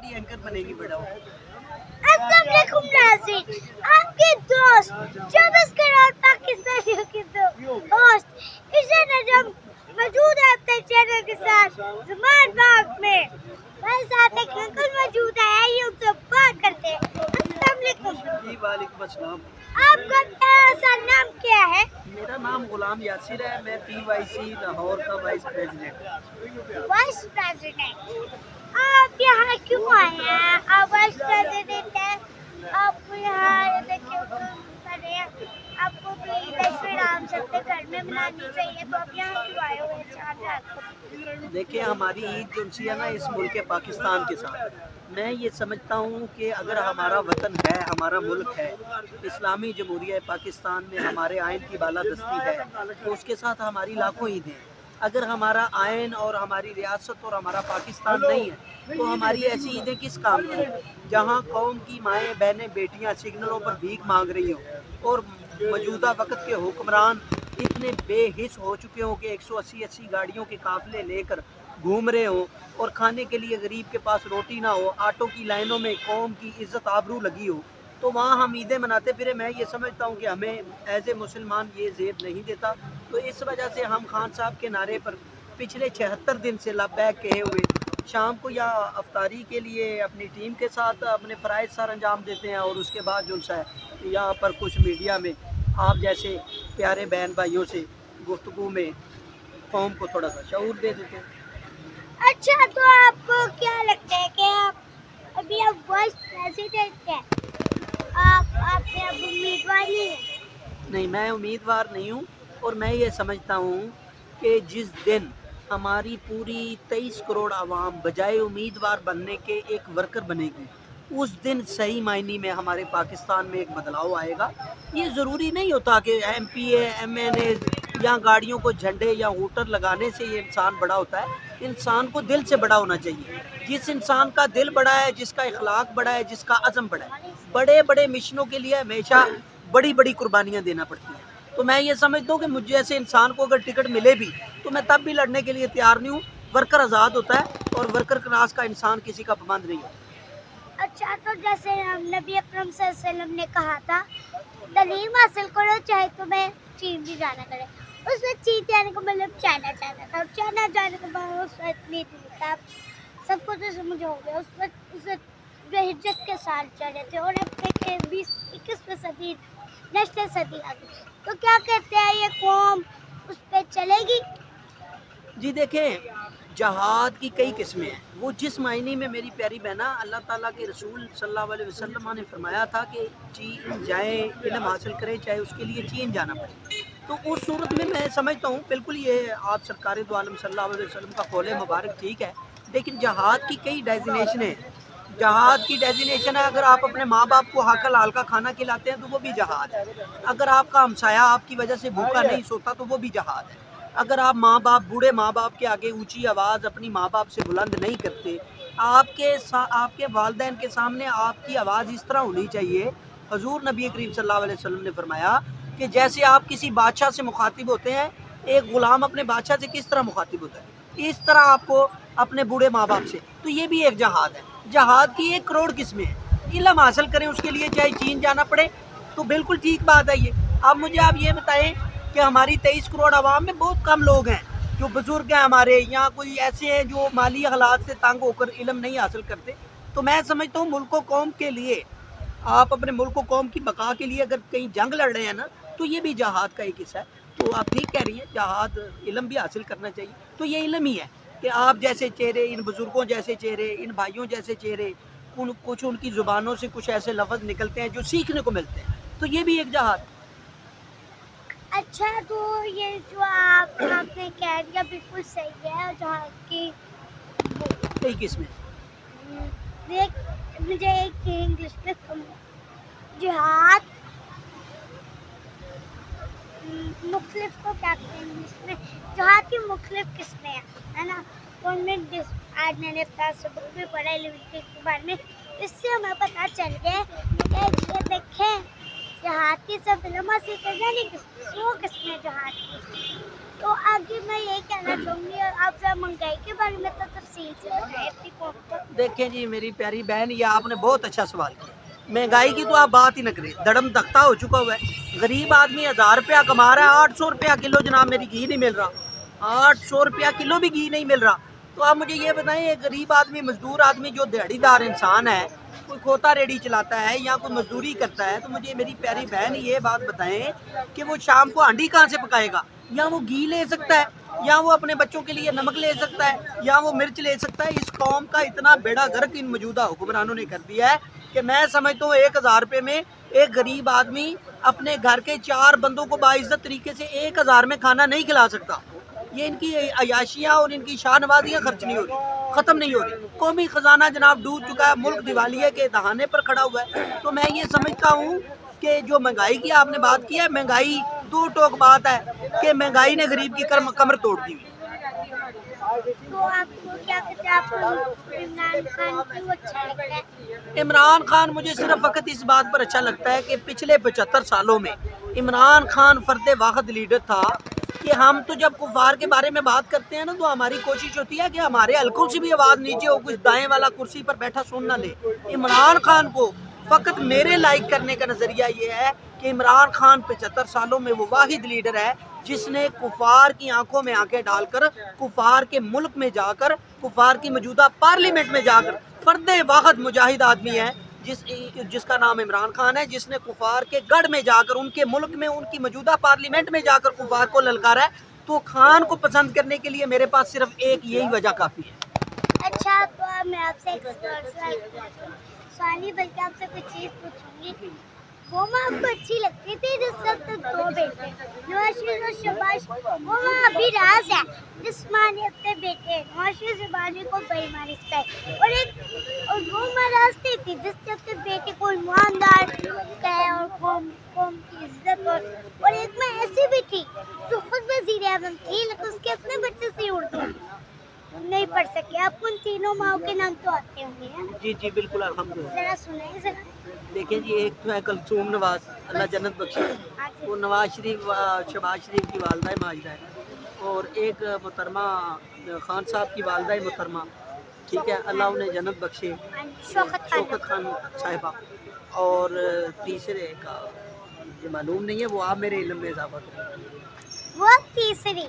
Party anchor बनेगी बेटा। अस्सलाम वालेकुम नाज़रीन, आपके दोस्त 24 करोड़ पाकिस्तानियों के दोस्त इरशाद नजम मौजूद है अपने चैनल के साथ ज़ुमान बाग में। हमारे साथ एक अंकल मौजूद है, आइए उनसे बात करते हैं। अस्सलाम वालेकुम। जी वालेकुम अस्सलाम। आपका प्यारा सा नाम क्या है? मेरा नाम गुलाम यासिर है, मैं PYC लाहौर का वाइस प्रेसिडेंट। Vice president. आप यहाँ क्यों आए हैं? आप वाइस प्रेसिडेंट हैं, आपको यहाँ क्यों कर रहे हैं? आपको तो ईद श्री राम सबके घर में मनानी चाहिए, तो आप यहाँ क्यों आए हुए हैं 4 रात? देखिए हमारी ईद जो सी है ना इस मुल्क पाकिस्तान के साथ, मैं ये समझता हूँ कि अगर हमारा वतन है, हमारा मुल्क है, इस्लामी जमहूरिया पाकिस्तान में हमारे आइन की बालादस्ती है, तो उसके साथ हमारी लाखों ईदें हैं। अगर हमारा आइन और हमारी रियासत और हमारा पाकिस्तान नहीं है तो हमारी ऐसी ईदें किस काम की, जहाँ कौम की माएँ बहनें बेटियाँ सिग्नलों पर भीख मांग रही हों और मौजूदा वक्त के हुक्मरान इतने बेहिस हो चुके हों कि 180 गाड़ियों के काफिले लेकर घूम रहे हों और खाने के लिए गरीब के पास रोटी ना हो, आटो की लाइनों में कौम की इज्जत आबरू लगी हो, तो वहाँ हम ईदें मनाते फिरे। मैं ये समझता हूँ कि हमें एज ए मुसलमान ये ज़ेब नहीं देता, तो इस वजह से हम खान साहब के नारे पर पिछले 76 दिन से लब्बैक कहे हुए शाम को या अफ्तारी के लिए अपनी टीम के साथ अपने फ़राइज़ सर अंजाम देते हैं और उसके बाद जो है यहाँ पर कुछ मीडिया में आप जैसे प्यारे बहन भाइयों से गुफ्तगू में कौम को थोड़ा सा शऊर दे देते हैं। अच्छा, तो आपको क्या लगता है कि आप अभी आप वाइस प्रेसिडेंट हैं, आपने अब उम्मीदवार नहीं है? नहीं, मैं उम्मीदवार नहीं हूँ और मैं ये समझता हूँ कि जिस दिन हमारी पूरी 23 करोड़ आवाम बजाय उम्मीदवार बनने के एक वर्कर बनेगी, उस दिन सही मायने में हमारे पाकिस्तान में एक बदलाव आएगा। ये ज़रूरी नहीं होता कि MPA MNA या गाड़ियों को झंडे या हूटर लगाने से ये इंसान बड़ा होता है। इंसान को दिल से बड़ा होना चाहिए। जिस इंसान का दिल बड़ा है, जिसका इखलाक बड़ा है, जिसका अज़म बड़ा है, बड़े बड़े मिशनों के लिए हमेशा बड़ी बड़ी कुर्बानियाँ देना पड़ती हैं। तो मैं ये समझता हूँ कि मुझे जैसे इंसान को अगर टिकट मिले भी तो मैं तब भी लड़ने के लिए तैयार नहीं हूँ। वर्कर आज़ाद होता है और वर्कर क्लास का इंसान किसी का पाबंद नहीं होता। अच्छा, तो जैसे नबी अकरम सल्लल्लाहु अलैहि वसल्लम ने कहा था, तालीम हासिल करो चाहे तुम्हें चीन भी जाना पड़े। उसमें चीन जाने का मतलब चाइना जाना था, और चाइना जाने का मतलब उसमें इतनी दूर था, सब कुछ तो समझ हो गया। उसमें जो हिज्रत के साल चले थे और अब तक 21वीं सदी नेशनल सदी आ गई, तो क्या कहते हैं ये कौम उस पर चलेगी? जी देखें, जहाद की कई किस्में हैं। वो जिस मायने में मेरी प्यारी बहना अल्लाह ताला के रसूल सल्लल्लाहु अलैहि वसल्लम ने फरमाया था कि चीन जाए, इल्म हासिल करें, चाहे उसके लिए चीन जाना पड़े। तो उस सूरत में मैं समझता हूँ बिल्कुल ये आप सरकार दो आलम सल्लल्लाहु अलैहि वसल्लम का कौल मुबारक ठीक है, लेकिन जहाद की कई डेजिनेशन है। जहाद की डेजिनेशन है, अगर आप अपने माँ बाप को हाकल हाल का खाना खिलाते हैं तो वो भी जहाद है। अगर आपका हमसाया आपकी वजह से भूखा नहीं सोता तो वो भी जहाद है। अगर आप माँ बाप बूढ़े माँ बाप के आगे ऊंची आवाज़ अपनी माँ बाप से बुलंद नहीं करते, आपके वालिदैन के सामने आपकी आवाज़ इस तरह होनी चाहिए। हजूर नबी करीम सल्लल्लाहु अलैहि वसल्लम ने फरमाया कि जैसे आप किसी बादशाह से मुखातिब होते हैं, एक गुलाम अपने बादशाह से किस तरह मुखातिब होता है, इस तरह आपको अपने बूढ़े माँ बाप से। तो ये भी एक जहाद है। जहाद की 1 करोड़ किस्में हैं। इल्म हासिल करें, उसके लिए चाहे चीन जाना पड़े तो बिल्कुल ठीक बात है ये। अब मुझे आप ये बताएं कि हमारी 23 करोड़ आवाम में बहुत कम लोग हैं जो बुजुर्ग हैं, हमारे यहाँ कोई ऐसे हैं जो माली हालात से तंग होकर इल्म नहीं हासिल करते। तो मैं समझता हूँ मुल्क कौम के लिए, आप अपने मुल्क कौम की बका के लिए अगर कहीं जंग लड़ रहे हैं ना, तो ये भी जहाद का एक हिस्सा है। तो आप ठीक कह रही हैं, जहाद इल्म भी हासिल करना चाहिए। तो ये इल्म ही है कि आप जैसे चेहरे, इन बुजुर्गों जैसे चेहरे, इन भाइयों जैसे चेहरे, कुछ उनकी ज़ुबानों से कुछ ऐसे लफ्ज़ निकलते हैं जो सीखने को मिलते हैं, तो ये भी एक जहाद। अच्छा, तो ये जो आपने कह दिया बिल्कुल सही है, जहाँ की कई किस्में। देख मुझे एक इंग्लिश में जिहाद मुख्तलिफ को क्या कहते हैं इंग्लिश में, जिहाद की मुख्तलिफ किस्में हैं, है ना? तो उनमें आज मैंने अपना सबक भी पढ़ा इलेवेंथ के बारे में, इससे हमें पता चल गया कि ये देखें जहाद की सब इल्म हासिल करने की 100 किस्में जहाद की। तो आगे मैं ये कहना चाहूँगी, आप जरा महंगाई के बारे में तो तफसील से बताएं अपनी कौम को। देखें जी मेरी प्यारी बहन, ये आपने बहुत अच्छा सवाल किया। महंगाई की तो आप बात ही न करें, दड़म धकता हो चुका हुआ है। गरीब आदमी 1000 रुपया कमा रहा है, 800 रुपया किलो जनाब मेरी घी नहीं मिल रहा, 800 रुपया किलो भी घी नहीं मिल रहा। तो आप मुझे ये बताएं, ये गरीब आदमी, मजदूर आदमी, जो दिहाड़ीदार इंसान है, कोई खोता रेडी चलाता है या कोई मजदूरी करता है, तो मुझे मेरी प्यारी बहन ये बात बताएं कि वो शाम को हांडी कहाँ से पकाएगा? या वो घी ले सकता है, या वो अपने बच्चों के लिए नमक ले सकता है, या वो मिर्च ले सकता है? इस कौम का इतना बेड़ा गर्क इन मौजूदा हुक्मरानों ने कर दिया है कि मैं समझता हूँ 1000 रुपये में एक गरीब आदमी अपने घर के 4 बंदों को बाइज्जत तरीके से 1000 में खाना नहीं खिला सकता। ये इनकी अयाशियाँ और इनकी शाहनवाजियाँ खर्च नहीं हो रही, ख़त्म नहीं हो रही। कौमी ख़जाना जनाब डूब चुका है, मुल्क दिवालिये के दहाने पर खड़ा हुआ है। तो मैं ये समझता हूँ कि जो महंगाई की आपने बात की है, महंगाई दो टोक बात है कि महंगाई ने गरीब की कमर तोड़ दी। तो आपको क्या कहते हैं, आपको इमरान खान क्यों अच्छा लगता है? इमरान खान मुझे सिर्फ वक्त इस बात पर अच्छा लगता है कि पिछले 75 सालों में इमरान खान फर्द वाहिद लीडर था कि हम तो जब कुफार के बारे में बात करते हैं ना, तो हमारी कोशिश होती है कि हमारे हल्कों से भी आवाज़ नीचे हो, कुछ दाएं वाला कुर्सी पर बैठा सुन ना ले। इमरान खान को फ़कत मेरे लाइक करने का नज़रिया ये है कि इमरान खान 75 सालों में वो वाहिद लीडर है जिसने कुफार की आंखों में आंखें डालकर, कुफार के मुल्क में जाकर, कुफार की मौजूदा पार्लियामेंट में जाकर फर्द वाहिद मुजाहिद आदमी है जिसका नाम इमरान खान है, जिसने कुफार के गढ़ में जाकर, उनके मुल्क में, उनकी मौजूदा पार्लियामेंट में जाकर कुफार को ललकारा है। तो खान को पसंद करने के लिए मेरे पास सिर्फ एक यही वजह काफ़ी है। अच्छा, तो मैं आपसे एक सवाल ही बल्कि आपसे कुछ चीज़ पूछूंगी। वो माँ आपको अच्छी लगती थी जिस वक्त दो बेटे नवाज शरीफ और शहबाज, वो माँ अभी राज है जिस माँ ने अपने बेटे नवाज शरीफ शहबाज को बेईमानी सिखाई, और वो माँ रास्ते थी जिसने अपने बेटे को ईमानदार सिखाया और कौम की इज्जत, और एक माँ ऐसी भी थी जो खुद वज़ीर आज़म थी लेकिन उसके अपने बच्चे से उर्दू नहीं पढ़ सके। आपको उन तीनों माओ के नाम तो आते होंगे, है ना? जी जी बिल्कुल, अल्हम्दुलिल्लाह। जरा सुनाइए जरा। देखिए जी, एक तो है कलसूम नवाज, अल्लाह जन्नत बख्शे, हाँ जी। वो नवाज शरीफ शहबाज शरीफ की वालदा माजदा है, और एक मोहतरमा खान साहब की वालदा मोहतरमा, ठीक है, अल्लाह उन्हें जन्नत बख्शे, शौकत खान साहिबा। और तीसरे का मुझे मालूम नहीं है, वो आप मेरे इल्म में इजाफा करें। वो तीसरी,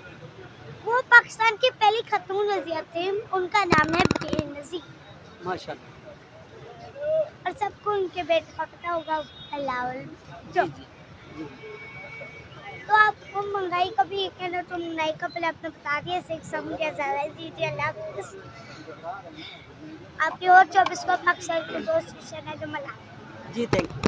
वो पाकिस्तान की पहली खातून वज़ीर थी, उनका नाम है बेनज़ीर, माशाल्लाह। और सबको उनके बेटे का पता होगा, अलाउल जो। तो आपको महंगाई का भी कहना, तो महंगाई का पहले आपने बता दिया, सिख समझे ज़्यादा जी जी। अल्लाह हाफ़िज़। आपकी और 24 को पाकिस्तान के दोस्त है जो मला। जी थैंक यू।